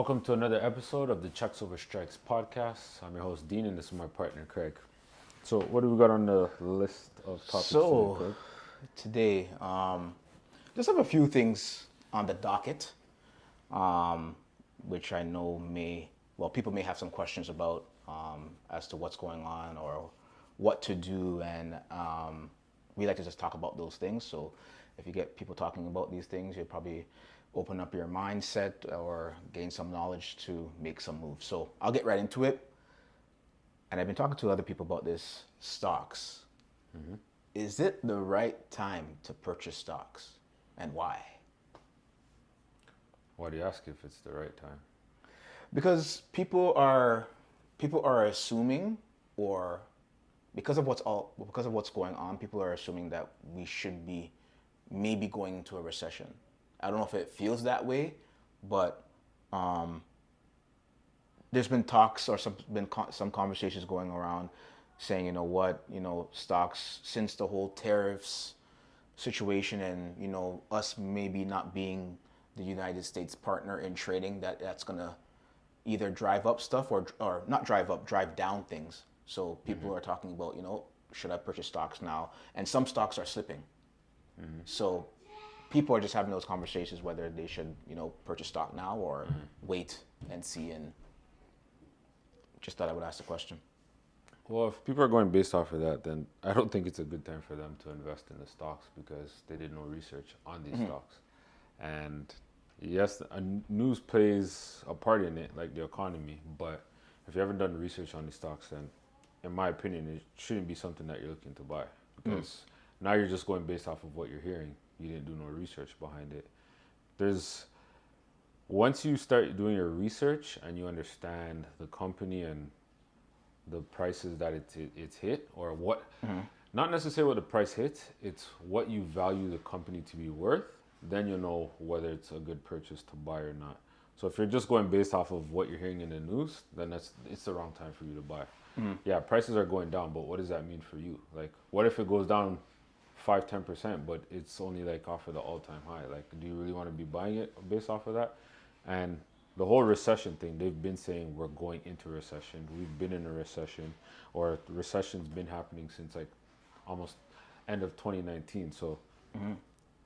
Welcome to another episode of the Checks Over Strikes podcast. I'm your host, Dean, and this is my partner, Craig. So, what do we got on the list of topics today, So Craig? today, just have a few things on the docket, um, which I know people may have some questions about as to what's going on or what to do, and we like to just talk about those things. So if you get people talking about these things, you'll probably open up your mindset or gain some knowledge to make some moves. So I'll get right into it. And I've been talking to other people about this stocks. Is it the right time to purchase stocks, and why? Why do you ask if it's the right time? Because people are assuming, or because of what's going on, people are assuming that we should be maybe going into a recession. I don't know if it feels that way, but there's been talks or some conversations going around saying, stocks, since the whole tariffs situation, and us maybe not being the United States partner in trading, that's gonna either drive up stuff or not drive up, drive down things. So people are talking about, should I purchase stocks now? And some stocks are slipping. So people are just having those conversations whether they should, purchase stock now or wait and see. And just thought I would ask the question. Well, if people are going based off of that, then I don't think it's a good time for them to invest in the stocks because they did no research on these stocks. And yes, news plays a part in it, like the economy. But if you haven't done research on these stocks, then in my opinion, it shouldn't be something that you're looking to buy because now you're just going based off of what you're hearing. You didn't do no research behind it. There's Once you start doing your research and you understand the company and the prices that it's hit, or what, not necessarily what the price hits, it's what you value the company to be worth, then you'll know whether it's a good purchase to buy or not. So if you're just going based off of what you're hearing in the news, then it's the wrong time for you to buy. Yeah, prices are going down, but what does that mean for you? Like, what if it goes down 5-10%, but it's only like off of the all-time high? Like, do you really want to be buying it based off of that? And the whole recession thing, they've been saying we're going into recession. We've been in a recession, or the recession's been happening since like almost end of 2019. So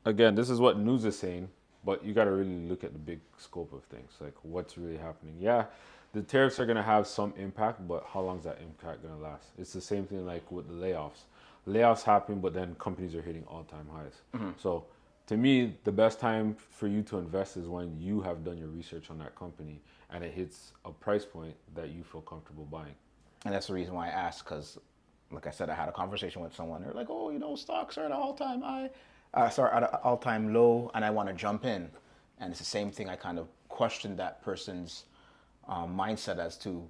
again, this is what news is saying, but you got to really look at the big scope of things, like what's really happening. Yeah, the tariffs are going to have some impact, but how long is that impact going to last? It's the same thing like with the layoffs. Layoffs happen, but then companies are hitting all-time highs. So to me, the best time for you to invest is when you have done your research on that company and it hits a price point that you feel comfortable buying. And that's the reason why I asked, because, like I said, I had a conversation with someone. They're like, "Oh, stocks are at an all-time high, sorry, at an all-time low, and I want to jump in." And it's the same thing. I kind of questioned that person's mindset as to,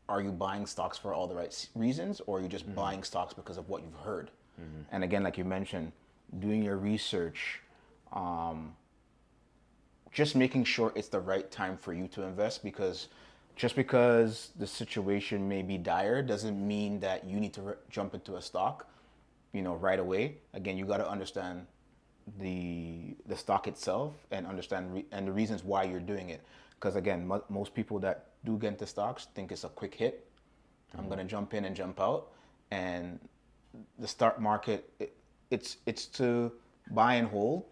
are you buying stocks for all the right reasons, or are you just buying stocks because of what you've heard? And again, like you mentioned, doing your research, just making sure it's the right time for you to invest, because just because the situation may be dire doesn't mean that you need to jump into a stock, right away. Again, you got to understand the stock itself and understand and the reasons why you're doing it. Because again, most people that do get into stocks think it's a quick hit. I'm gonna jump in and jump out, and the stock market, it's to buy and hold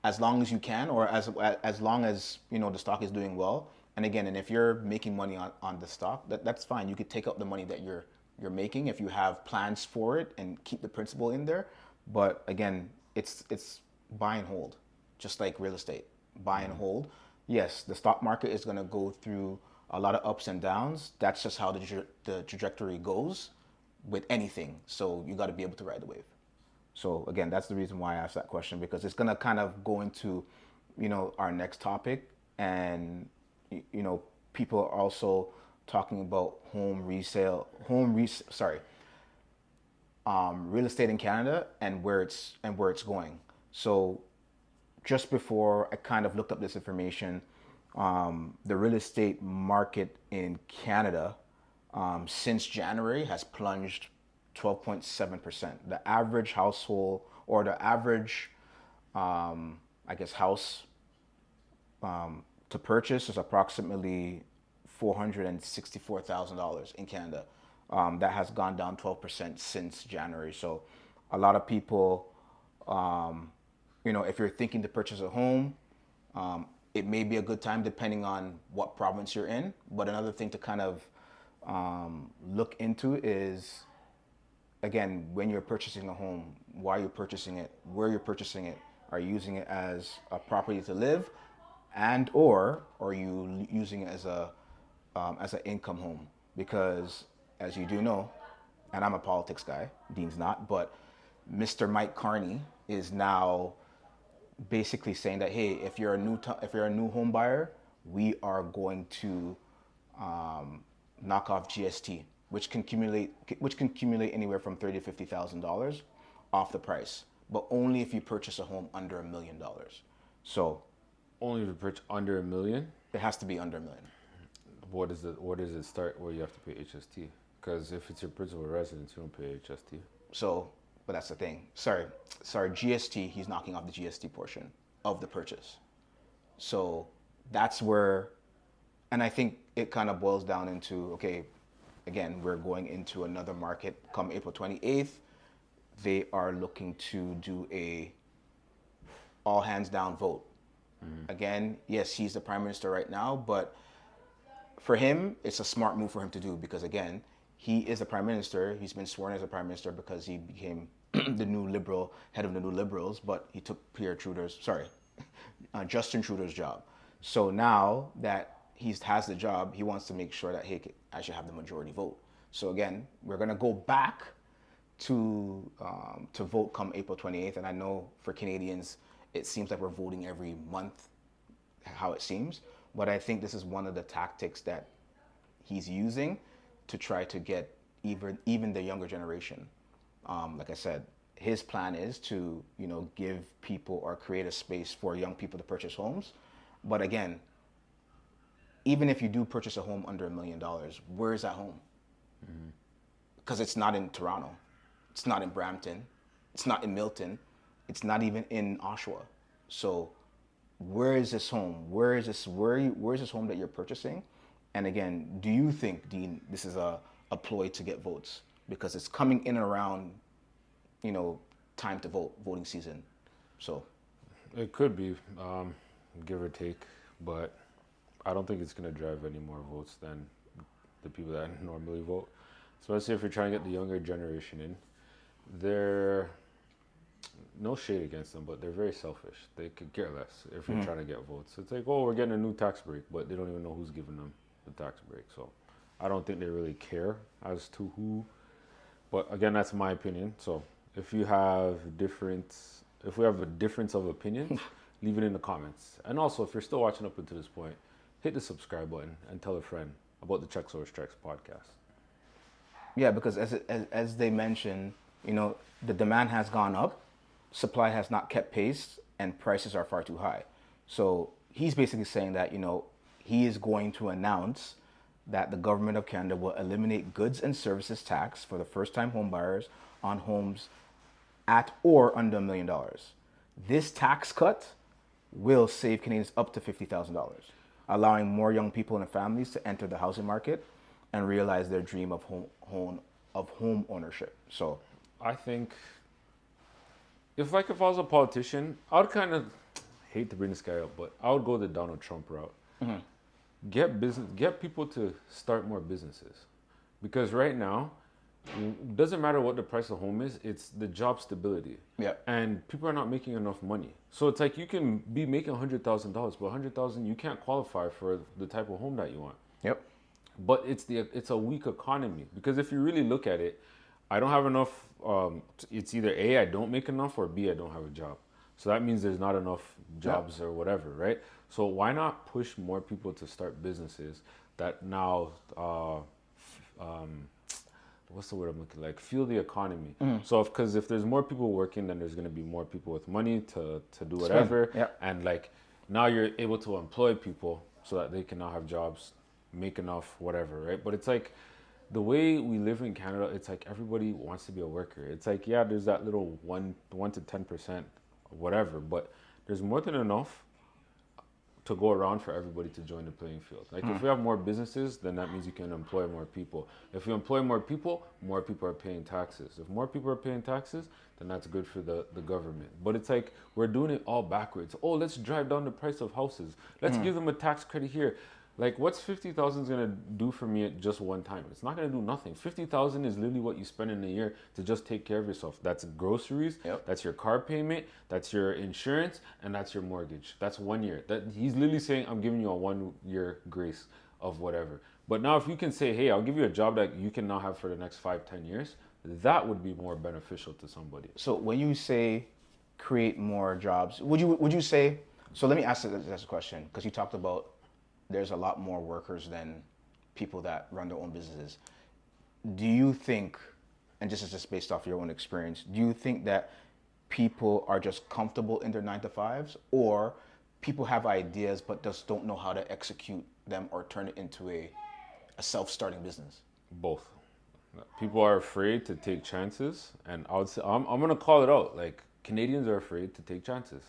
as long as you can, or as long as the stock is doing well. And again, and if you're making money on the stock, that's fine. You could take up the money that you're making if you have plans for it and keep the principal in there. But again, it's buy and hold, just like real estate. Buy and hold. Yes, the stock market is going to go through a lot of ups and downs. That's just how the trajectory goes with anything. So you got to be able to ride the wave. So again, that's the reason why I asked that question, because it's gonna kind of go into, our next topic, and people are also talking about real estate in Canada and where it's going. So just before I kind of looked up this information, the real estate market in Canada since January has plunged 12.7%. The average household, or the average, I guess, house to purchase is approximately $464,000 in Canada. That has gone down 12% since January. So a lot of people, if you're thinking to purchase a home, it may be a good time depending on what province you're in. But another thing to kind of look into is, again, when you're purchasing a home, why you're purchasing it, where you're purchasing it. Are you using it as a property to live, or are you using it as an income home? Because as you do know, and I'm a politics guy, Dean's not, but Mr. Mike Carney is now basically saying that, hey, if you're a new home buyer, we are going to knock off GST, which can accumulate anywhere from $30,000 to $50,000 off the price, but only if you purchase a home under $1 million. So Only if you purchase under $1 million. it has to be under $1 million. What does it start where you have to pay HST? Because if it's your principal residence, you don't pay HST. So, but that's the thing. Sorry, GST. He's knocking off the GST portion of the purchase. So that's where, and I think it kind of boils down into, okay, again, we're going into another market come April 28th. They are looking to do a all hands down vote. Again, yes, he's the prime minister right now, but for him, it's a smart move for him to do because, again, he is the prime minister. He's been sworn as a prime minister because he became the new liberal, head of the new liberals, but he took Justin Trudeau's job. So now that he has the job, he wants to make sure that, hey, I should have the majority vote. So again, we're going to go back to vote come April 28th. And I know for Canadians, it seems like we're voting every month, how it seems. But I think this is one of the tactics that he's using to try to get even the younger generation. Like I said, his plan is to, give people or create a space for young people to purchase homes. But again, even if you do purchase a home under $1 million, where is that home? Because it's not in Toronto. It's not in Brampton. It's not in Milton. It's not even in Oshawa. So where is this home? Where is this home that you're purchasing? And again, do you think, Dean, this is a ploy to get votes? Because it's coming in and around, time to vote, voting season. So It could be, give or take, but I don't think it's going to drive any more votes than the people that normally vote. Especially if you're trying to get the younger generation in. They're, no shade against them, but they're very selfish. They could care less if you're trying to get votes. It's like, oh, we're getting a new tax break, but they don't even know who's giving them the tax break. So I don't think they really care as to who. But again, that's my opinion. So if we have a difference of opinions, leave it in the comments. And also, if you're still watching up until this point, hit the subscribe button and tell a friend about the Checks Over Strikes podcast. yeah, because as they mentioned, the demand has gone up, supply has not kept pace, and prices are far too high. So he's basically saying that, he is going to announce that the government of Canada will eliminate goods and services tax for the first-time home buyers on homes at or under $1 million. This tax cut will save Canadians up to $50,000, allowing more young people and families to enter the housing market and realize their dream of home ownership. So I think if I was a politician, I would kind of hate to bring this guy up, but I would go the Donald Trump route. Get people to start more businesses, because right now, it doesn't matter what the price of home is; it's the job stability. Yeah. And people are not making enough money, so it's like you can be making $100,000, but $100,000 you can't qualify for the type of home that you want. Yep. But it's a weak economy, because if you really look at it, I don't have enough. It's either A, I don't make enough, or B, I don't have a job. So that means there's not enough jobs or whatever, right? So why not push more people to start businesses that now, what's the word I'm looking like? Fuel the economy. So because if there's more people working, then there's going to be more people with money to do whatever. Yep. And like now you're able to employ people so that they can now have jobs, make enough, whatever, right? But it's like, the way we live in Canada, it's like everybody wants to be a worker. It's like, yeah, there's that little 1 to 10%, whatever, but there's more than enough to go around for everybody to join the playing field. Like if we have more businesses, then that means you can employ more people. If you employ more people are paying taxes. If more people are paying taxes, then that's good for the government. But it's like we're doing it all backwards. Oh, let's drive down the price of houses. Let's give them a tax credit here. Like, what's 50,000 gonna do for me at just one time? It's not gonna do nothing. 50,000 is literally what you spend in a year to just take care of yourself. That's groceries. Yep. That's your car payment. That's your insurance, and that's your mortgage. That's 1 year. That he's literally saying, I'm giving you a 1 year grace of whatever. But now, if you can say, hey, I'll give you a job that you can now have for the next 5, 10 years, that would be more beneficial to somebody. So when you say create more jobs, would you say? So let me ask this question, because you talked about there's a lot more workers than people that run their own businesses. Do you think, and this is just based off your own experience, do you think that people are just comfortable in their 9 to 5s, or people have ideas but just don't know how to execute them or turn it into a self-starting business? Both. People are afraid to take chances, and I would say I'm gonna call it out. Like, Canadians are afraid to take chances.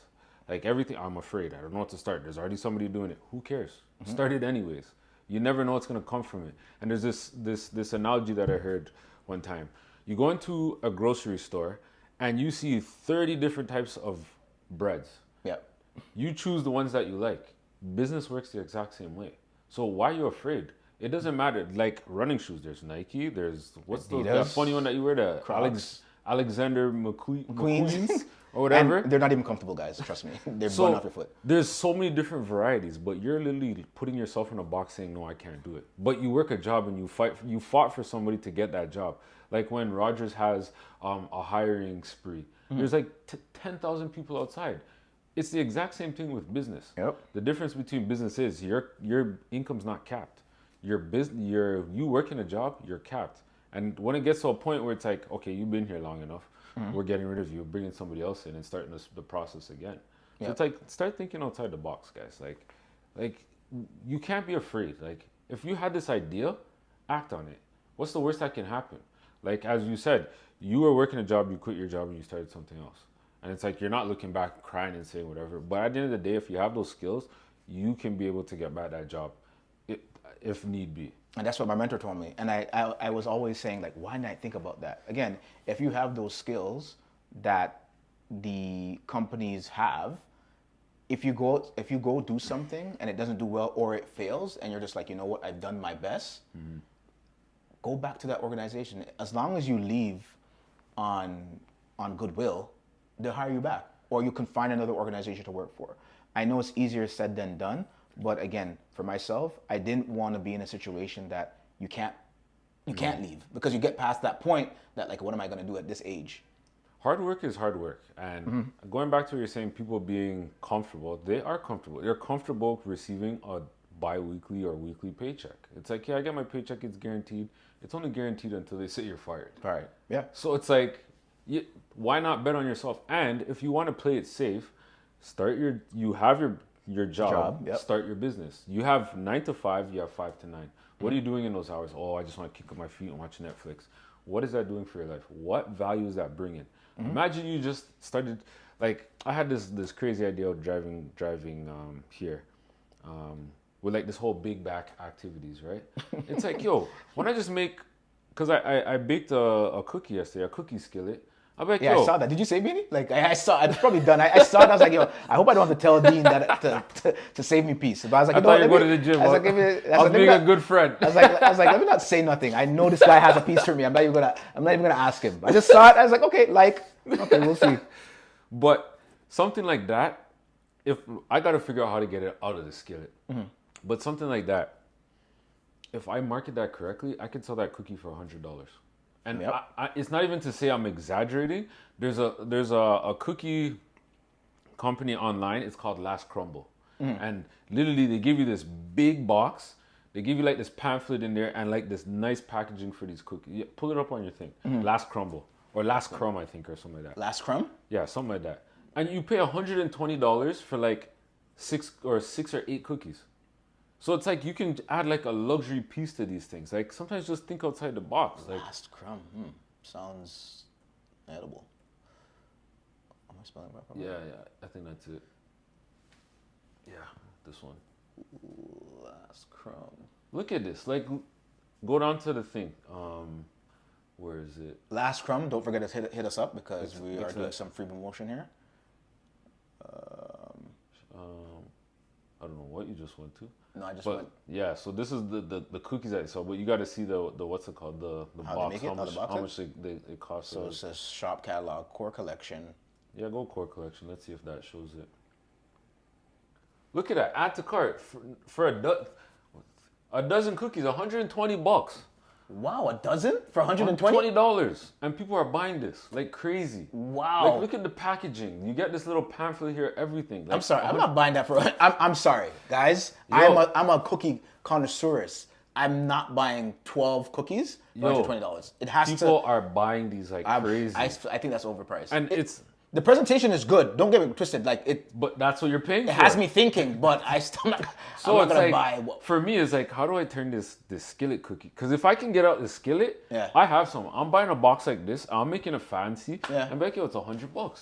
Like, everything, I'm afraid. I don't know what to start. There's already somebody doing it. Who cares? Start it anyways. You never know what's gonna come from it. And there's this analogy that I heard one time. You go into a grocery store and you see 30 different types of breads. Yeah. You choose the ones that you like. Business works the exact same way. So why are you afraid? It doesn't matter. Like running shoes, there's Nike, there's what's that Adidas, funny one that you wear, the Crocs. Alexander McQueen's Queens. or whatever. And they're not even comfortable, guys. Trust me. They're blown off your foot. There's so many different varieties, but you're literally putting yourself in a box saying, no, I can't do it. But you work a job and you fought for somebody to get that job. Like when Rogers has a hiring spree, there's like 10,000 people outside. It's the exact same thing with business. Yep. The difference between business is your income's not capped. You work in a job, you're capped. And when it gets to a point where it's like, okay, you've been here long enough, we're getting rid of you, bringing somebody else in and starting the process again. So it's like, start thinking outside the box, guys. Like you can't be afraid. Like, if you had this idea, act on it. What's the worst that can happen? Like, as you said, you were working a job, you quit your job and you started something else. And it's like, you're not looking back, crying and saying whatever. But at the end of the day, if you have those skills, you can be able to get back that job if need be. And that's what my mentor told me. And I was always saying, like, why didn't I think about that? Again, if you have those skills that the companies have, if you go do something and it doesn't do well or it fails and you're just like, you know what, I've done my best, go back to that organization. As long as you leave on goodwill, they'll hire you back. Or you can find another organization to work for. I know it's easier said than done, but again, for myself, I didn't want to be in a situation that you can't leave, because you get past that point that, like, what am I going to do at this age? Hard work is hard work. And going back to what you're saying, people being comfortable, they are comfortable. They're comfortable receiving a bi-weekly or weekly paycheck. It's like, yeah, I get my paycheck, it's guaranteed. It's only guaranteed until they say you're fired. Right. Yeah. So it's like, why not bet on yourself? And if you want to play it safe, you have your job, start your business. You have 9 to 5, you have 5 to 9. What are you doing in those hours? Oh, I just want to kick up my feet and watch Netflix. What is that doing for your life? What value is that bringing? Imagine you just started, like, I had this crazy idea of driving here with like this whole big back activities, right? It's like, yo, when I just make, because I baked a cookie yesterday, a cookie skillet. I'm like, yeah, yo. I saw that. Did you say Beanie? Like, I saw. I was probably done. I saw it. I was like, yo, I hope I don't have to tell Dean that to save me peace. But I was like, I thought you were going to the gym. I was like, I was being a good friend. I was like, let me not say nothing. I know this guy has a piece for me. I'm not even gonna ask him. I just saw it. I was like, okay, we'll see. But something like that, if I got to figure out how to get it out of the skillet. But something like that, if I market that correctly, I could sell that cookie for $100. And it's not even to say I'm exaggerating. There's a cookie company online. It's called Last Crumble. And literally they give you this big box. They give you like this pamphlet in there and like this nice packaging for these cookies. Yeah, pull it up on your thing. Last Crumble. Or Last Crumb, I think, or something like that. Last Crumb? Yeah, something like that. And you pay $120 for like 6 or 8 cookies. So it's like you can add like a luxury piece to these things. Like, sometimes just think outside the box. Like, Last Crumb. Sounds edible. Am I spelling it right? yeah, I think that's it. Yeah. This one. Last crumb. Look at this. Like, go down to the thing. Where is it? Last crumb. Don't forget to hit us up because we are it's doing a- some free promotion here. I don't know what you just went to. No, I just But went. yeah, so this is the cookies I saw. But you got to see the what's it called, the How they box. make it? How the box how is? much it costs. So it says shop catalog, core collection. Yeah, go core collection. Let's see if that shows it. Look at that. Add to cart for a dozen cookies, $120. Wow, a dozen for $120? $20, and people are buying this like crazy. Wow. Like, look at the packaging. You get this little pamphlet here, everything. Like, I'm sorry, I'm not buying that for. I'm sorry, guys. Yo. I'm a cookie connoisseurist. I'm not buying 12 cookies for Yo. $120. It has People to. are buying these like crazy, I think that's overpriced. and it's. The presentation is good. Don't get me twisted. Like it But that's what you're paying for. It has me thinking, but I still not. So I'm not it's gonna like, buy. for me, it's like, how do I turn this skillet cookie? Because if I can get out the skillet, Yeah. I have some. I'm buying a box like this. I'm making a fancy. Yeah. And back, yo, it's $100.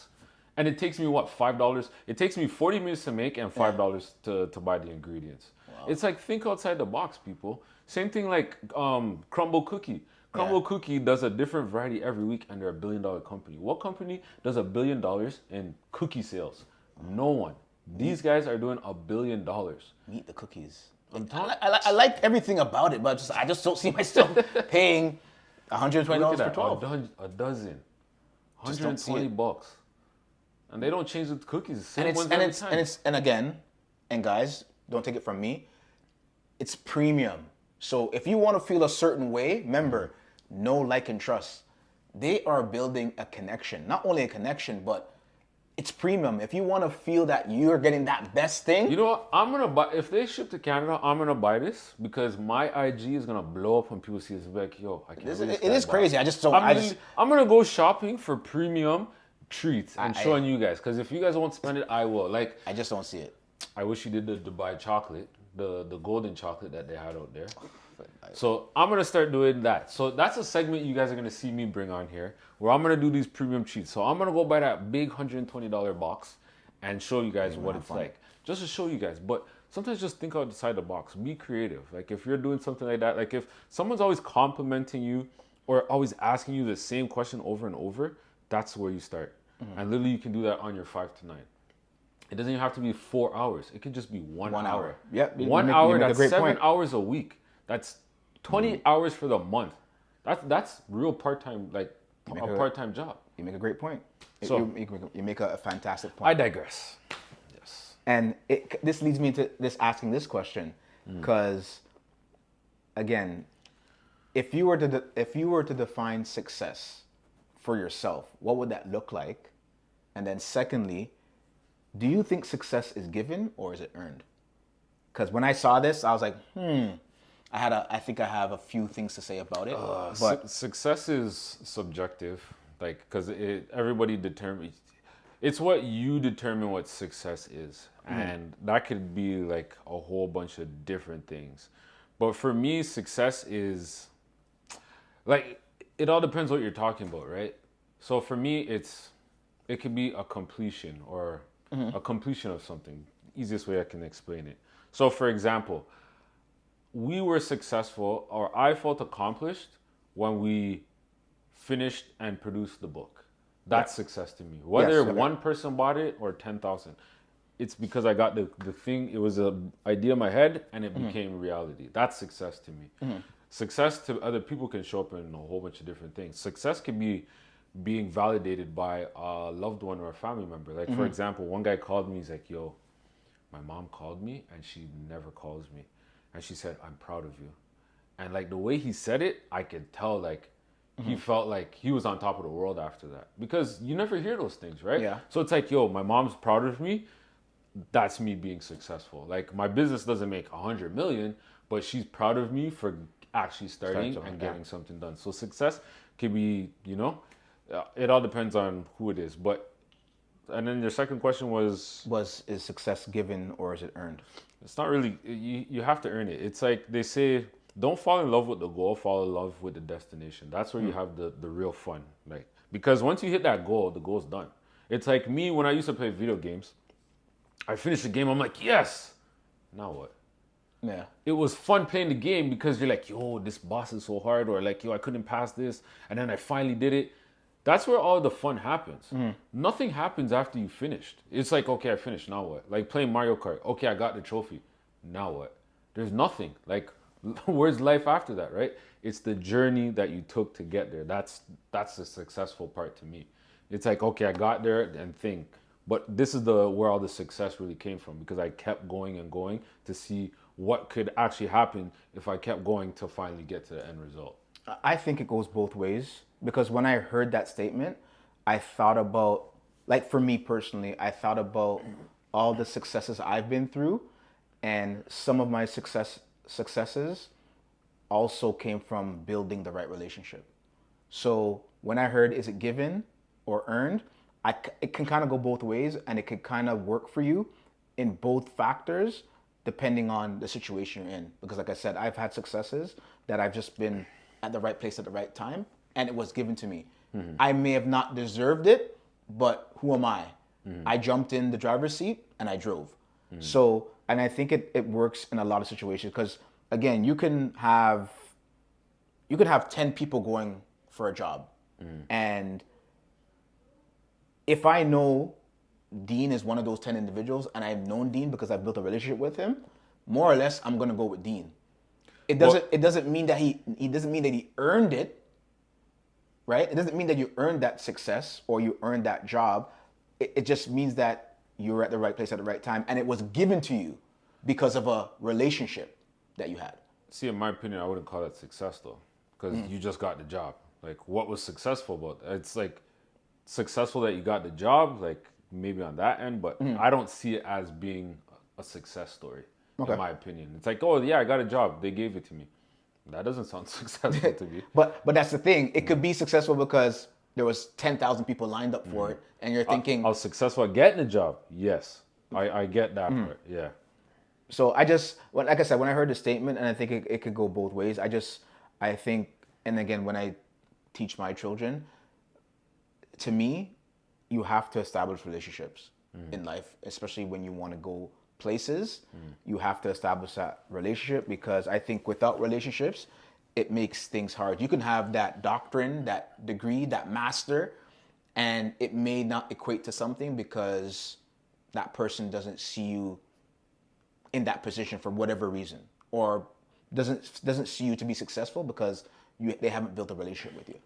And it takes me what, $5? It takes me 40 minutes to make and $5 to buy the ingredients. It's like, think outside the box, people. Same thing like Crumble Cookie. Crumble Cookie does a different variety every week, and they're a $1 billion company. What company does $1 billion in cookie sales? No one. These guys are doing $1 billion. Meet the cookies. I like everything about it, but I just don't see myself paying $120 Look for at that, 12. a dozen, Just don't see it. $120, and they don't change the cookies. The same And ones every time. and again, and guys, don't take it from me. It's premium. So if you want to feel a certain way, remember, know, like, and trust. They are building a connection. Not only a connection, but it's premium. If you want to feel that you're getting that best thing, You know what? I'm gonna buy if they ship to Canada. I'm gonna buy this because my IG is gonna blow up when people see this. Be like, yo, I can't. believe it this is guy crazy. bought- I just don't. I'm gonna go shopping for premium treats and I- showing you guys. Because if you guys won't spend it, I will. Like, I just don't see it. I wish you did the Dubai chocolate, the golden chocolate that they had out there. So I'm gonna start doing that. So that's a segment you guys are gonna see me bring on here, where I'm gonna do these premium treats. So I'm gonna go buy that big $120 box and show you guys what it's like, just to show you guys. But sometimes just think outside the box. Be creative. Like if you're doing something like that, like if someone's always complimenting you or always asking you the same question over and over, that's where you start. And literally, you can do that on your 5 to 9. It doesn't even have to be 4 hours. It can just be 1 1 hour. hour. Yep, you 1 make- hour. you make a That's great 7 point. hours a week. That's 20 hours for the month. That's real part-time, like a make a- part-time job. You make a great point. So- You make a fantastic point. I digress. Yes. And this leads me to asking this question, because again, if you were to define success for yourself, what would that look like? And then secondly, do you think success is given or is it earned? Because when I saw this, I was like, I think I have a few things to say about it. But Success is subjective, like because everybody determines. It's what you determine what success is, and that could be like a whole bunch of different things. But for me, success is like it all depends what you're talking about, right? So for me, it could be a completion or a completion of something. Easiest way I can explain it. So for example, we were successful, or I felt accomplished when we finished and produced the book. That's success to me. Whether Yes, okay. one person bought it or 10,000, it's because I got the thing. It was an idea in my head and it became reality. That's success to me. Success to other people can show up in a whole bunch of different things. Success can be being validated by a loved one or a family member. Like for example, one guy called me. He's like, "Yo, my mom called me and she never calls me, and she said I'm proud of you." And like the way he said it, I could tell like he felt like he was on top of the world after that, because you never hear those things, right? Yeah. So it's like, yo, my mom's proud of me. That's me being successful. Like my business doesn't make 100 million, but she's proud of me for actually starting something, and yeah. getting something done. So success could be, it all depends on who it is. But and then your second question was, is success given or is it earned? it's not really, you have to earn it. It's like they say, don't fall in love with the goal, fall in love with the destination. That's where you have the real fun. Like, because once you hit that goal, the goal's done. It's like me when I used to play video games. I finished the game, I'm like, yes, Now what? Yeah. It was fun playing the game because you're like, yo, this boss is so hard, or like, yo, I couldn't pass this, and then I finally did it. That's where all the fun happens. Nothing happens after you finished. It's like, okay, I finished. Now what? Like playing Mario Kart. Okay, I got the trophy. Now what? There's nothing. Like, where's life after that, right? It's the journey that you took to get there. That's the successful part to me. It's like, okay, I got there and think, but this is the where all the success really came from because I kept going and going to see what could actually happen if I kept going to finally get to the end result. I think it goes both ways because when I heard that statement, I thought about, like for me personally, I thought about all the successes I've been through, and some of my successes also came from building the right relationship. So when I heard, is it given or earned? It can kind of go both ways, and it could kind of work for you in both factors depending on the situation you're in. Because like I said, I've had successes that I've just been at the right place at the right time, and it was given to me. I may have not deserved it, but who am I? I jumped in the driver's seat and I drove. So, and I think it works in a lot of situations because again, you can have 10 people going for a job. And if I know Dean is one of those 10 individuals and I've known Dean because I've built a relationship with him, more or less I'm gonna go with Dean. It doesn't mean that he doesn't mean that he earned it, right? It doesn't mean that you earned that success or you earned that job. It just means that you're at the right place at the right time and it was given to you because of a relationship that you had. See, in my opinion, I wouldn't call that success though, because you just got the job. Like, what was successful about that? It's like successful that you got the job, like maybe on that end, but I don't see it as being a success story, in my opinion. It's like, oh yeah, I got a job, they gave it to me. That doesn't sound successful to me. But that's the thing. It could be successful because there was 10,000 people lined up for it, and you're thinking, I was successful at getting a job. Yes, I get that part. Yeah. So like I said, when I heard the statement, and I think it could go both ways. I think, and again, when I teach my children, to me, you have to establish relationships in life, especially when you want to go places. You have to establish that relationship because I think without relationships, it makes things hard. You can have that doctrine, that degree, that master, and it may not equate to something because that person doesn't see you in that position for whatever reason, or doesn't see you to be successful because they haven't built a relationship with you.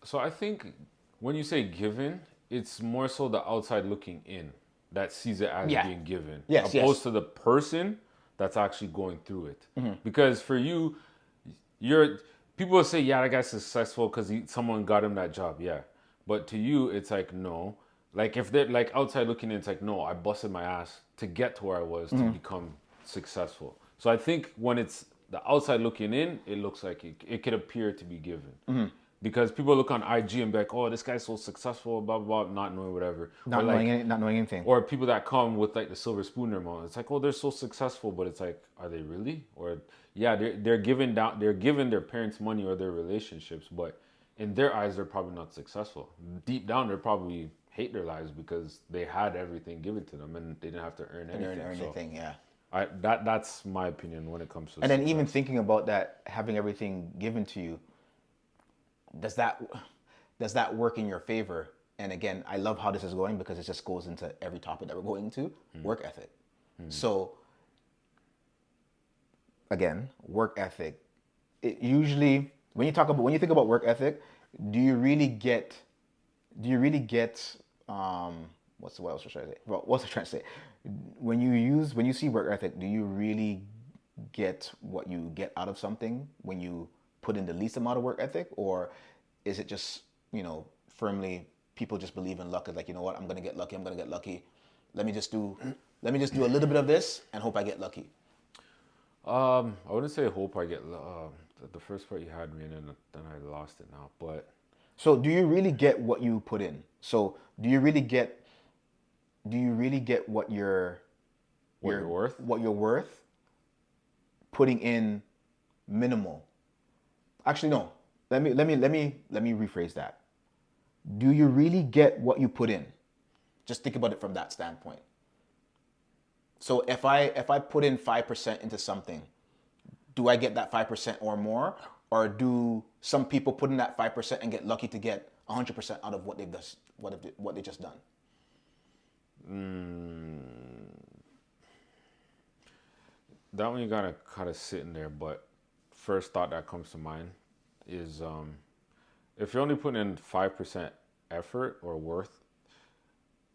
So I think when you say given, it's more so the outside looking in that sees it as being given, opposed to the person that's actually going through it. Because for you, people will say, yeah, that guy's successful because someone got him that job, yeah. But to you, it's like, no. Like if they're like outside looking in, it's like, no, I busted my ass to get to where I was to become successful. So I think when it's the outside looking in, it looks like it could appear to be given. Because people look on IG and be like, oh, this guy's so successful, blah, blah, blah, not knowing whatever. Not knowing anything. Or people that come with like the silver spoon in their mouth. It's like, oh, they're so successful, but it's like, are they really? Or yeah, they're giving their parents money or their relationships, but in their eyes, they're probably not successful. Deep down, they probably hate their lives because they had everything given to them and they didn't have to earn anything. They didn't earn anything, yeah. That's my opinion when it comes to. And then even thinking about that, having everything given to you, does that work in your favor? And again, I love how this is going because it just goes into every topic that we're going into. Work ethic. So again, work ethic. It usually when you think about work ethic, do you really get what's I trying to say? Well, what's I trying to say? When you see work ethic, do you really get what you get out of something when you put in the least amount of work ethic, or is it just, firmly people just believe in luck? It's like, you know what, I'm gonna get lucky. Let me just do a little bit of this and hope I get lucky. I wouldn't say hope I get the first part you had me in, and then I lost it now. But so do you really get what you put in? So do you really get what you're worth? What you're worth putting in minimal? Actually, no. Let me rephrase that. Do you really get what you put in? Just think about it from that standpoint. So if I put in 5% into something, do I get that 5% or more, or do some people put in that 5% and get lucky to get 100% out of what they've done, what they just done? That one you gotta kind of sit in there. But first thought that comes to mind is if you're only putting in 5% effort or worth,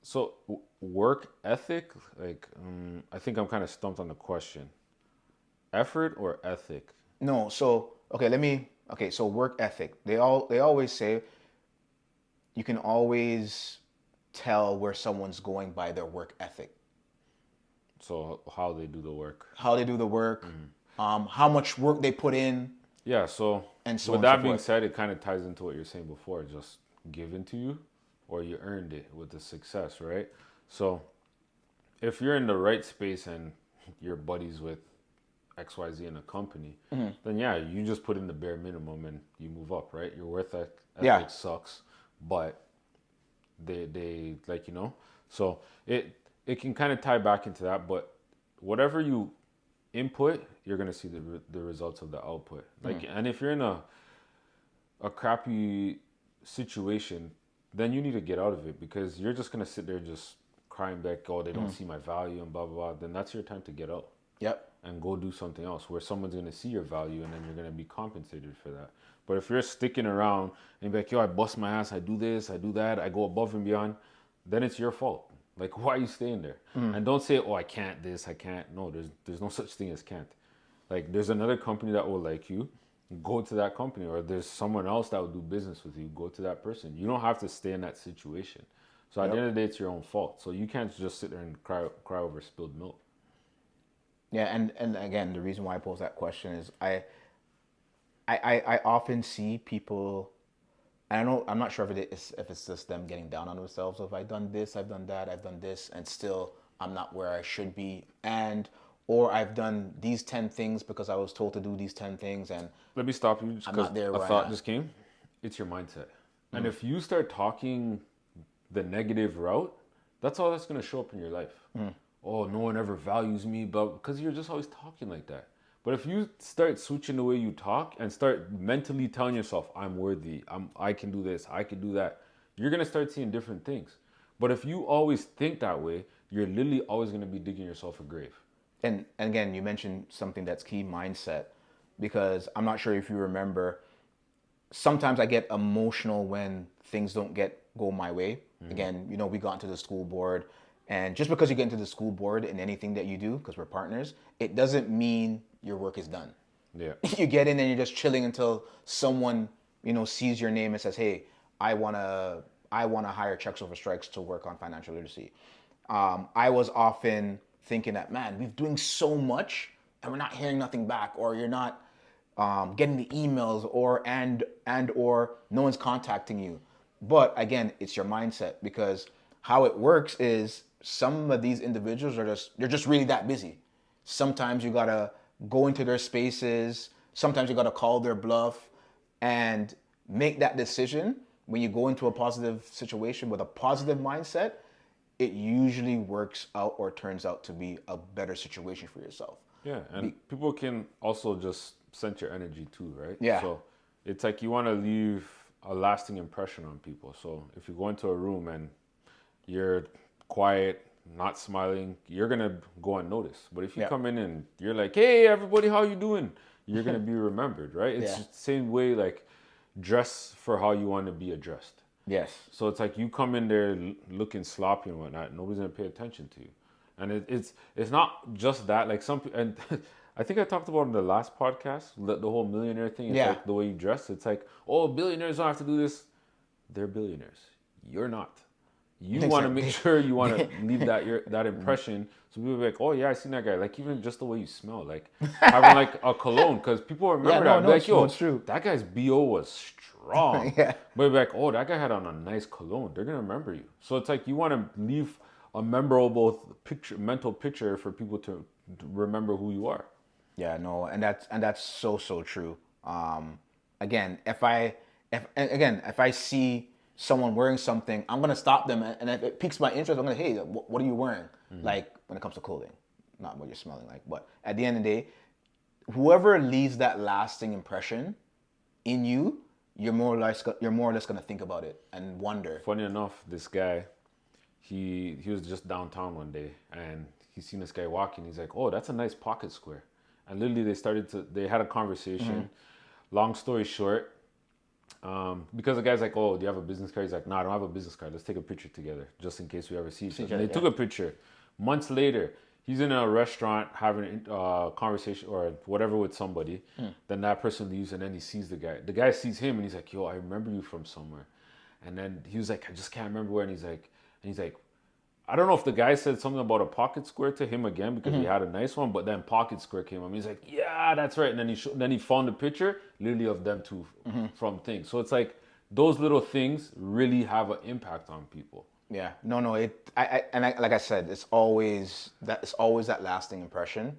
so work ethic, like I think I'm kind of stumped on the question. Effort or ethic? No, so okay, so work ethic. They always say you can always tell where someone's going by their work ethic. So how they do the work? How they do the work, how much work they put in, Yeah. So and so on with and so that being forth. said, it kind of ties into what you're saying before, just given to you, or you earned it with the success, right? So if you're in the right space and you're buddies with XYZ in a company, then yeah, you just put in the bare minimum and you move up, right? Your worth ethic Yeah. sucks, but they like, so it can kind of tie back into that. But whatever you input, you're gonna see the results of the output. Like, and if you're in a crappy situation, then you need to get out of it, because you're just gonna sit there just crying back, oh, they don't see my value and blah blah blah. Then that's your time to get out Yep. and go do something else where someone's gonna see your value, and then you're gonna be compensated for that. But if you're sticking around and be like, yo, I bust my ass, I do this, I do that, I go above and beyond, then it's your fault. Like, why are you staying there? And don't say, oh, I can't this, I can't. No, there's no such thing as can't. Like, there's another company that will like you, go to that company, or there's someone else that will do business with you, go to that person. You don't have to stay in that situation. So at the end of the day, it's your own fault. So you can't just sit there and cry over spilled milk. Yeah, and again, the reason why I pose that question is I often see people, and I know I'm not sure if it's just them getting down on themselves. If I've done this, I've done that, I've done this, and still I'm not where I should be, or I've done these 10 things because I was told to do these 10 things, and Let me stop you just I'm because not there a where I thought am. just came. It's your mindset. And if you start talking the negative route, that's all that's going to show up in your life. Oh, no one ever values me, but because you're just always talking like that. But if you start switching the way you talk and start mentally telling yourself, I'm worthy, I can do this, I can do that, you're going to start seeing different things. But if you always think that way, you're literally always going to be digging yourself a grave. And again, you mentioned something that's key, mindset, because I'm not sure if you remember, sometimes I get emotional when things don't go my way. Again, we got into the school board, and just because you get into the school board in anything that you do, because we're partners, it doesn't mean your work is done. Yeah. You get in and you're just chilling until someone, sees your name and says, "Hey, I wanna hire Checks Over Strikes to work on financial literacy." I was often thinking that, man, we're doing so much and we're not hearing nothing back, or you're not getting the emails, or no one's contacting you. But again, it's your mindset, because how it works is some of these individuals they're just really that busy. Sometimes you gotta go into their spaces. Sometimes you gotta call their bluff and make that decision. When you go into a positive situation with a positive mindset, it usually works out or turns out to be a better situation for yourself. Yeah, and people can also just sense your energy too, right? Yeah. So it's like you want to leave a lasting impression on people. So if you go into a room and you're quiet, not smiling, you're gonna go unnoticed. But if you Yeah. come in and you're like, "Hey, everybody, how you doing?" You're gonna be remembered, right? It's Yeah. just the same way, like dress for how you want to be addressed. Yes. So it's like you come in there looking sloppy and whatnot. Nobody's gonna pay attention to you, and it's not just that. Like and I think I talked about in the last podcast the whole millionaire thing. It's Yeah. like the way you dress. It's like, oh, billionaires don't have to do this. They're billionaires. You're not. You want to make sure you want to leave that impression, so people be like, oh yeah, I seen that guy. Like even just the way you smell, like having like a cologne, because people remember that. Be like, yo, it's true. that guy's BO was strong. Yeah. But be like, oh, that guy had on a nice cologne. They're gonna remember you. So it's like you want to leave a memorable mental picture for people to remember who you are. Yeah, no, and that's so true. Again, if I see someone wearing something, I'm gonna stop them, and if it piques my interest, I'm gonna, hey, what are you wearing? Like when it comes to clothing, not what you're smelling like. But at the end of the day, whoever leaves that lasting impression in you, you're more or less going to think about it and wonder. Funny enough, this guy, he was just downtown one day and he seen this guy walking. He's like, "Oh, that's a nice pocket square." And literally they had a conversation. Long story short, because the guy's like, "Oh, do you have a business card?" He's like, "No, I don't have a business card. Let's take a picture together just in case we ever see each other." And they took a picture. Months later, he's in a restaurant having a conversation or whatever with somebody. Then that person leaves and then he sees the guy. The guy sees him and he's like, "Yo, I remember you from somewhere." And then he was like, "I just can't remember where." And he's like, I don't know if the guy said something about a pocket square to him again because he had a nice one, but then pocket square came up. He's like, "Yeah, that's right." And then he found a picture literally of them two from things. So it's like those little things really have an impact on people. Yeah, no, like I said, it's always that lasting impression,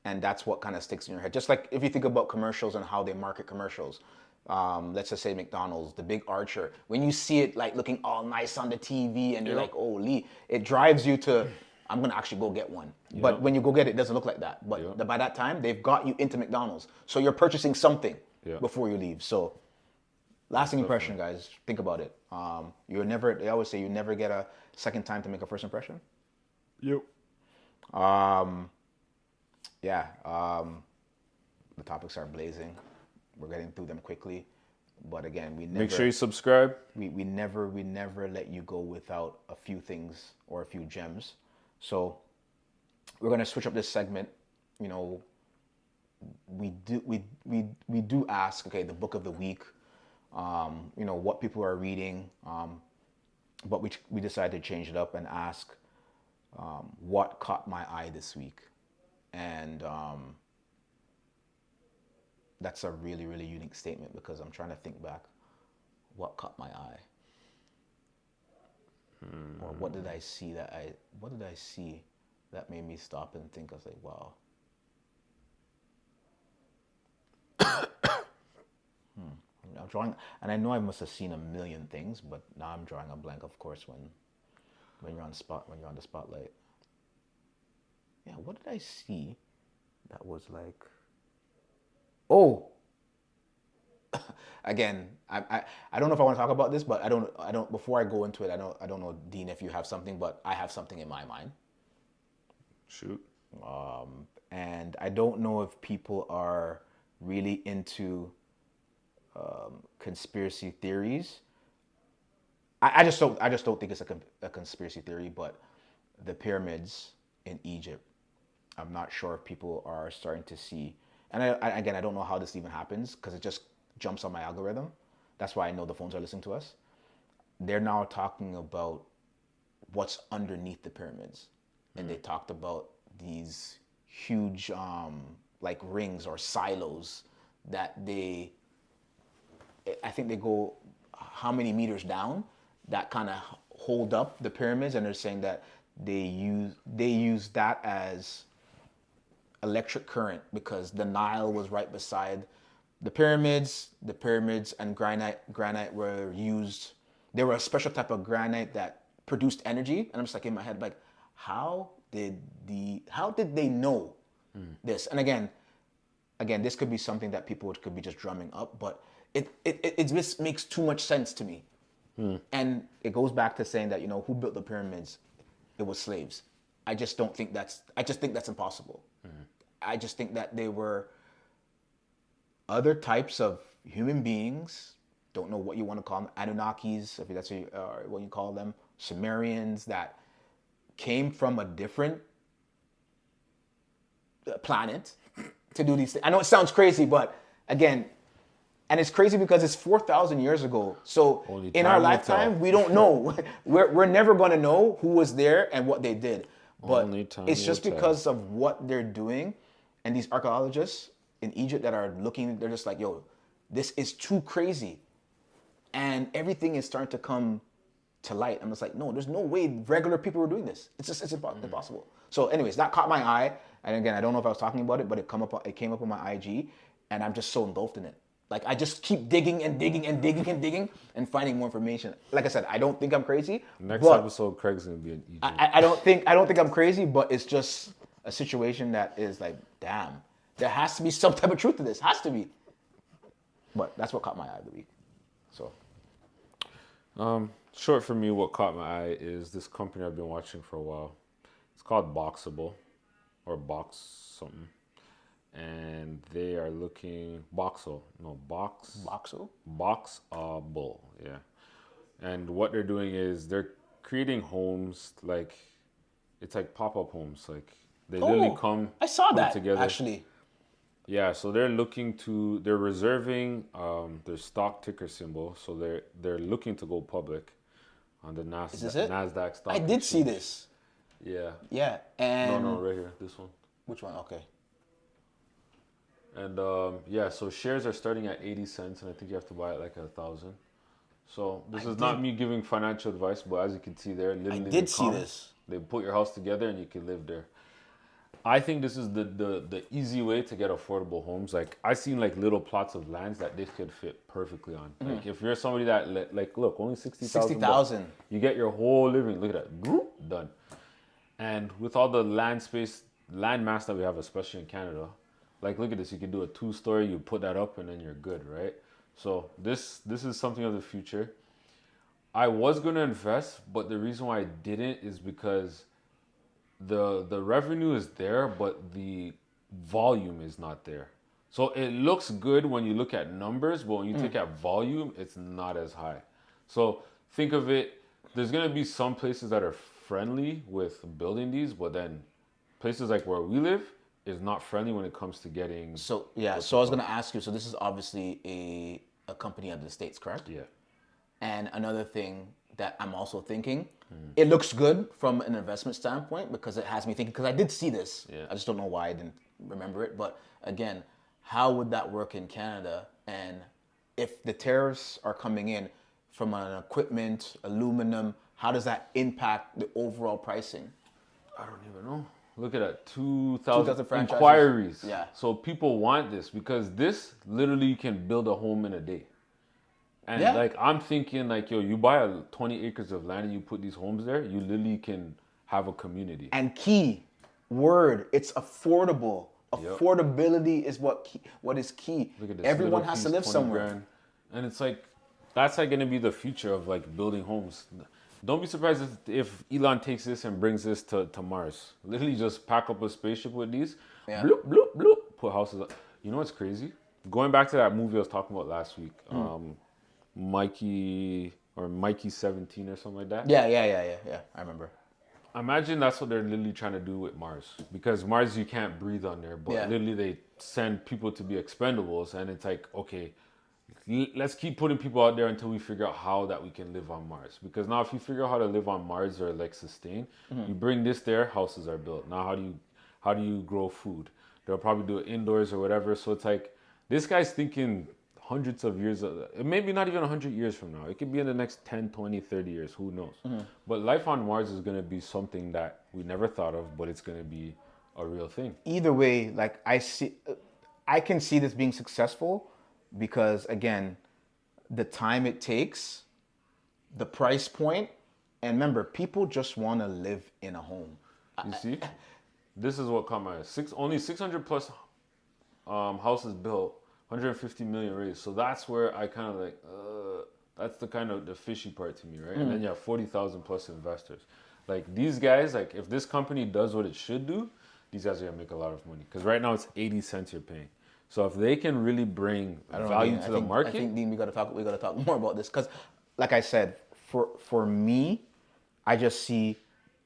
and that's what kind of sticks in your head. Just like if you think about commercials and how they market commercials, let's just say McDonald's, the big Archer. When you see it like looking all nice on the TV, and you're like, "Oh, Lee," it drives you to, "I'm gonna actually go get one." But when you go get it, it doesn't look like that. But by that time, they've got you into McDonald's, so you're purchasing something before you leave. So. Lasting impression, guys. Think about it. They always say you never get a second time to make a first impression. Yep. The topics are blazing. We're getting through them quickly. But again, we never... Make sure you subscribe. We never let you go without a few things or a few gems. So we're going to switch up this segment. You know, we do ask, okay, the book of the week, you know, what people are reading, but we decided to change it up and ask what caught my eye this week. And that's a really, really unique statement because I'm trying to think back what caught my eye. Or what did I see that made me stop and think? I was like, wow. I'm drawing, and I know I must have seen a million things, but now I'm drawing a blank, of course, when you're on the spotlight. Yeah, what did I see that was like, oh, again, I don't know if I want to talk about this, but I don't before I go into it, I don't know, Dean, if you have something, but I have something in my mind. Shoot. And I don't know if people are really into conspiracy theories. I just don't think it's a conspiracy theory, but the pyramids in Egypt, I'm not sure if people are starting to see, and I don't know how this even happens because it just jumps on my algorithm. That's why I know the phones are listening to us. They're now talking about what's underneath the pyramids, and they talked about these huge like rings or silos that I think they go how many meters down that kind of hold up the pyramids, and they're saying that they use that as electric current because the Nile was right beside the pyramids. The pyramids and granite were used. They were a special type of granite that produced energy, and I'm just like in my head like, how did they know this? And again, this could be something that people could be just drumming up, but it just makes too much sense to me. And it goes back to saying that, you know, who built the pyramids? It was slaves. I just think that's impossible. I just think that they were other types of human beings. Don't know what you want to call them, Anunnakis, if that's what you call them, Sumerians, that came from a different planet to do these things. I know it sounds crazy, but again, and it's crazy because it's 4,000 years ago. So in our lifetime, we don't know. We're never going to know who was there and what they did. But it's just because of what they're doing. And these archaeologists in Egypt that are looking, they're just like, yo, this is too crazy. And everything is starting to come to light. I'm just like, no, there's no way regular people were doing this. It's impossible. So anyways, that caught my eye. And again, I don't know if I was talking about it, but it came up on my IG, and I'm just so engulfed in it. Like, I just keep digging and digging and digging and digging and finding more information. Like I said, I don't think I'm crazy. Next episode, Craig's gonna be in Egypt. I don't think I'm crazy, but it's just a situation that is like, damn, there has to be some type of truth to this. Has to be. But that's what caught my eye of the week. So Short for me, what caught my eye is this company I've been watching for a while. It's called Boxable, or Box something, and they are looking Boxo. Boxable, yeah. And what they're doing is they're creating homes like it's like pop-up homes. Like they literally come I saw come that together. actually. Yeah, so they're reserving their stock ticker symbol. So they're looking to go public on the Is this it? Nasdaq stock. I did see exchange. this. Yeah. Yeah, and No, right here, this one. which one? Okay. And yeah, so shares are starting at 80 cents, and I think you have to buy it like 1,000. So this is not me giving financial advice, but as you can see there, literally did they see come, this. They put your house together, and you can live there. I think this is the easy way to get affordable homes. Like I seen like little plots of lands that this could fit perfectly on. Like if you're somebody that like look only 60,000. 60,000. You get your whole living. Look at that, Groop, done. And with all the land mass that we have, especially in Canada, like look at this. You can do a 2-story. You put that up, and then you're good, right? So this is something of the future. I was gonna invest, but the reason why I didn't is because the revenue is there, but the volume is not there. So it looks good when you look at numbers, but when you take at volume, it's not as high. So think of it, there's gonna be some places that are friendly with building these, but then places like where we live is not friendly when it comes to getting. So yeah, so I was gonna ask you. So this is obviously a company out of the States, correct? Yeah. And another thing that I'm also thinking, it looks good from an investment standpoint because it has me thinking. Because I did see this. Yeah. I just don't know why I didn't remember it. But again, how would that work in Canada? And if the tariffs are coming in from an equipment, aluminum, how does that impact the overall pricing? I don't even know. Look at that, 2,000 2,000 franchises. inquiries. Yeah. So people want this because this literally you can build a home in a day. And Yeah. like I'm thinking like, yo, you buy 20 acres of land and you put these homes there, you literally can have a community. And key word, it's affordable. Affordability is what is key. Look at this. Everyone little has to piece, live 20 somewhere. grand. And it's like that's like gonna be the future of like building homes. Don't be surprised if Elon takes this and brings this to Mars. Literally just pack up a spaceship with these. Yeah. Bloop, bloop, bloop. Put houses up. You know what's crazy? Going back to that movie I was talking about last week, Mikey 17 or something like that. Yeah. I remember. Imagine that's what they're literally trying to do with Mars. Because Mars you can't breathe on there, but Yeah. literally they send people to be expendables, and it's like, okay, let's keep putting people out there until we figure out how that we can live on Mars. Because now if you figure out how to live on Mars or like sustain, you bring this there, houses are built. Now how do you grow food? They'll probably do it indoors or whatever. So it's like this guy's thinking hundreds of years, maybe not even 100 years from now. It could be in the next 10, 20, 30 years, who knows. But life on Mars is going to be something that we never thought of, but it's going to be a real thing. Either way, like I can see this being successful because again, the time it takes, the price point, and remember, people just want to live in a home. You see? This is what caught my eye. Only 600 plus houses built, 150 million raised. So that's where I kind of like, that's the kind of the fishy part to me, right? And then you have 40,000 plus investors. Like these guys, like if this company does what it should do, these guys are gonna make a lot of money. Because right now it's 80 cents you're paying. So if they can really bring value to the market, I think Dean, we gotta talk more about this because, like I said, for me, I just see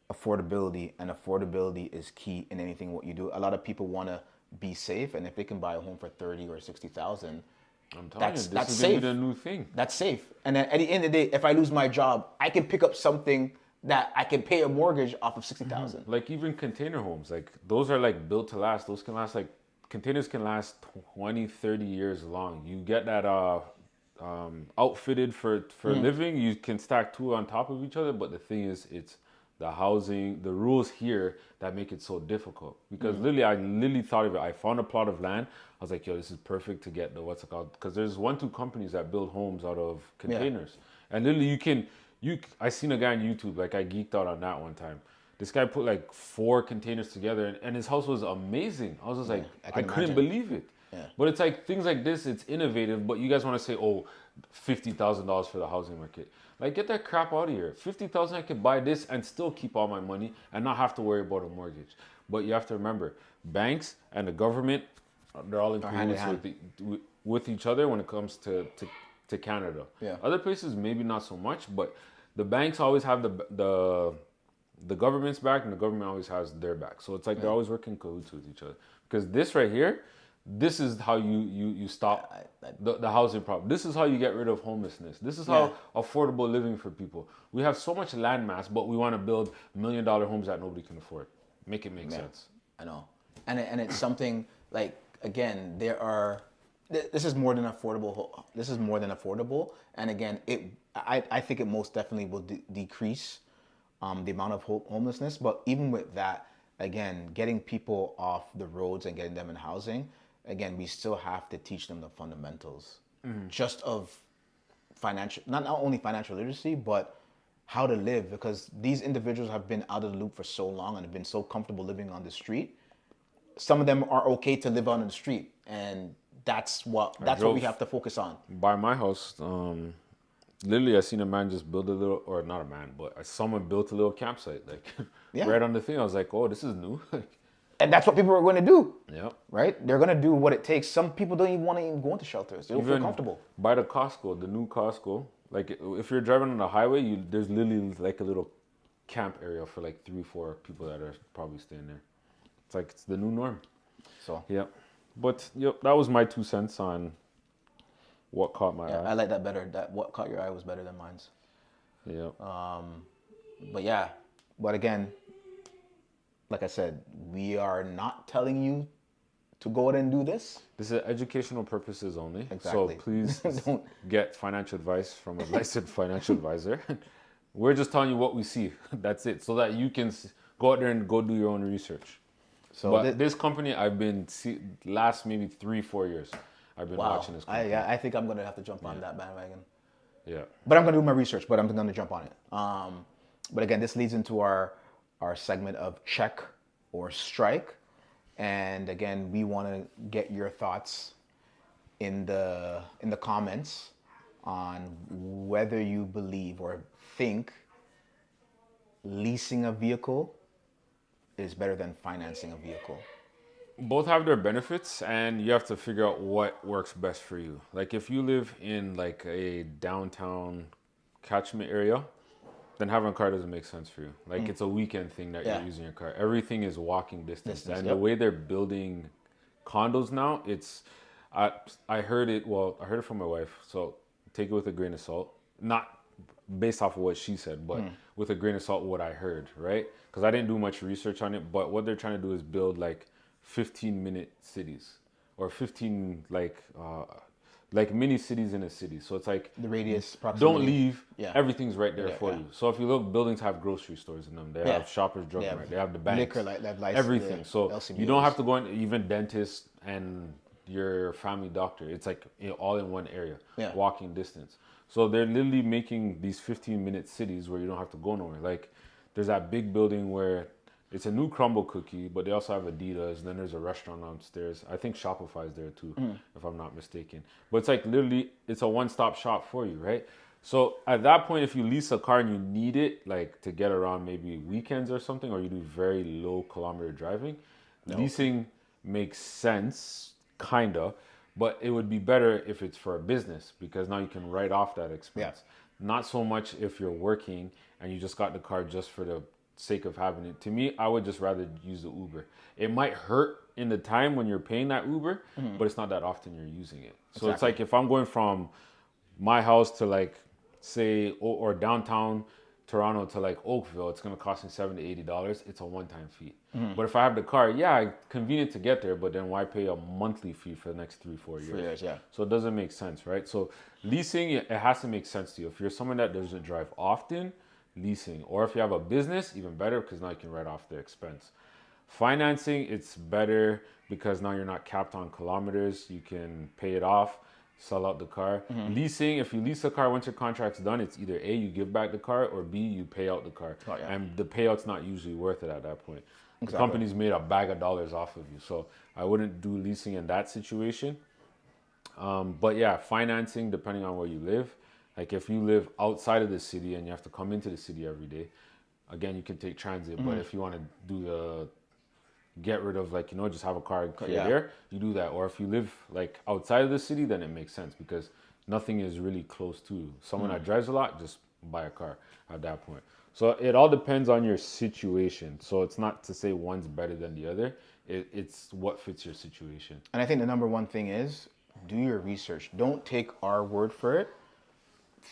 affordability, and affordability is key in anything what you do. A lot of people want to be safe, and if they can buy a home for 30 or 60,000, I'm telling you, this that's is gonna safe. be the new thing. That's safe. And then at the end of the day, if I lose my job, I can pick up something that I can pay a mortgage off of 60,000. Like even container homes, like those are like built to last. Those can last like containers can last 20, 30 years long. You get that outfitted for living. You can stack two on top of each other. But the thing is, it's the housing, the rules here that make it so difficult. Because I literally thought of it. I found a plot of land. I was like, yo, this is perfect to get the, what's it called? Because there's 1-2 companies that build homes out of containers. And literally I seen a guy on YouTube, like I geeked out on that one time. This guy put like 4 containers together, and his house was amazing. I was just like, I I can couldn't imagine. believe it. Yeah. But it's like things like this, it's innovative, but you guys want to say, oh, $50,000 for the housing market. Like, get that crap out of here. 50,000, I could buy this and still keep all my money and not have to worry about a mortgage. But you have to remember, banks and the government, they're all in hand in cahoots hand. with each other when it comes to Canada. Yeah. Other places, maybe not so much, but the banks always have the government's back, and the government always has their back. So it's like they're always working in cahoots with each other. Because this right here, this is how you stop the housing problem. This is how you get rid of homelessness. This is how affordable living for people. We have so much land mass, but we want to build $1 million homes that nobody can afford. Make it make sense. I know, and it's something like, again, this is more than affordable. This is more than affordable, and again, I think it most definitely will decrease the amount of homelessness. But even with that, again, getting people off the roads and getting them in housing, again, we still have to teach them the fundamentals, just of financial, not only financial literacy, but how to live, because these individuals have been out of the loop for so long and have been so comfortable living on the street. Some of them are okay to live on the street, and that's what we have to focus on. By my house, literally, I seen a man just build a little, or not a man, but someone built a little campsite, like right on the thing. I was like, oh, this is new. And that's what people are going to do. Yeah. Right? They're going to do what it takes. Some people don't even want to go into shelters. They don't feel comfortable. By the Costco, the new Costco, like if you're driving on the highway, there's literally like a little camp area for like 3-4 people that are probably staying there. It's like it's the new norm. So yeah, but yep, that was my 2 cents on what caught my eye. I like that better. That what caught your eye was better than mine's. Yeah. But again, like I said, we are not telling you to go out and do this. This is educational purposes only. Exactly. So please get financial advice from a licensed financial advisor. We're just telling you what we see. That's it. So that you can go out there and go do your own research. So but this company, I've been last maybe 3-4 years. I've been watching this company. I think I'm gonna have to jump on that bandwagon. Yeah. But I'm gonna do my research. But I'm gonna jump on it. But again, this leads into our segment of check or strike. And again, we want to get your thoughts in the comments on whether you believe or think leasing a vehicle is better than financing a vehicle. Both have their benefits, and you have to figure out what works best for you. Like if you live in like a downtown catchment area, then having a car doesn't make sense for you. Like it's a weekend thing that you're using your car. Everything is walking distance. And the way they're building condos now, it's I heard it from my wife, so take it with a grain of salt. Not based off of what she said, but with a grain of salt what I heard, right? Because I didn't do much research on it, but what they're trying to do is build like 15-minute cities or 15 like mini cities in a city. So it's like the radius proximity. Don't leave. Everything's right there for you. So if you look, buildings have grocery stores in them. They have Shoppers Drug Mart. They have the banks. Liquor, license, everything. So LCBOs. You don't have to go in, even dentist and your family doctor. It's like all in one area, walking distance. So they're literally making these 15-minute cities where you don't have to go nowhere. Like there's that big building where it's a new Crumble Cookie, but they also have Adidas, and then there's a restaurant downstairs. I think Shopify is there too, if I'm not mistaken. But it's like literally, it's a one-stop shop for you, right? So at that point, if you lease a car and you need it, like to get around maybe weekends or something, or you do very low kilometer driving, leasing makes sense, kinda, but it would be better if it's for a business, because now you can write off that expense. Not so much if you're working and you just got the car just for the sake of having it. To me, I would just rather use the Uber. It might hurt in the time when you're paying that Uber, but it's not that often you're using it. So it's like if I'm going from my house to like say or downtown Toronto to like Oakville, it's going to cost me $70 to $80. It's a one-time fee. But if I have the car, convenient to get there, but then why pay a monthly fee for the next 3-4 years? So it doesn't make sense, right? So leasing, it has to make sense to you. If you're someone that doesn't drive often, leasing. Or if you have a business, even better, because now you can write off the expense. Financing, it's better because now you're not capped on kilometers. You can pay it off. sell out the car. Leasing, if you lease a car, once your contract's done, it's either A, you give back the car, or B, you pay out the car. Oh, yeah. And the payout's not usually worth it at that point. The Exactly. company's made a bag of dollars off of you. So I wouldn't do leasing in that situation. But yeah, financing, depending on where you live. Like if you live outside of the city and you have to come into the city every day, again, you can take transit. But if you want to do the get rid of, like, just have a car Yeah. there, you do that. Or if you live like outside of the city, then it makes sense because nothing is really close to you. Someone that drives a lot, just buy a car at that point. So it all depends on your situation. So it's not to say one's better than the other. It's what fits your situation. And I think the number one thing is do your research. Don't take our word for it.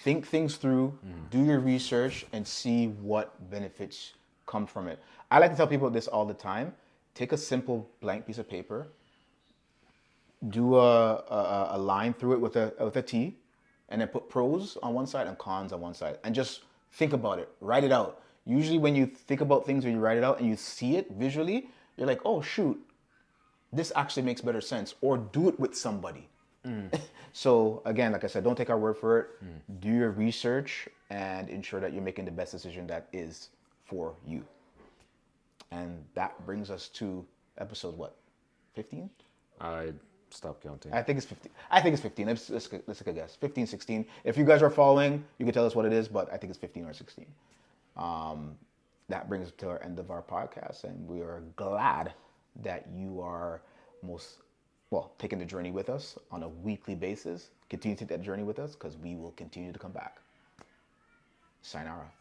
Think things through, do your research, and see what benefits come from it. I like to tell people this all the time. Take a simple blank piece of paper, do a line through it with a T, and then put pros on one side and cons on one side. And just think about it. Write it out. Usually when you think about things or you write it out and you see it visually, you're like, oh, shoot, this actually makes better sense. Or do it with somebody. So again, like I said, don't take our word for it. Do your research and ensure that you're making the best decision that is for you. And that brings us to episode what? 15? I stopped counting. I think it's 15. I think it's 15. Let's take a guess. 15, 16. If you guys are following, you can tell us what it is, but I think it's 15 or 16. That brings us to our end of our podcast, and we are glad that you are taking the journey with us on a weekly basis. Continue to take that journey with us because we will continue to come back. Sayonara.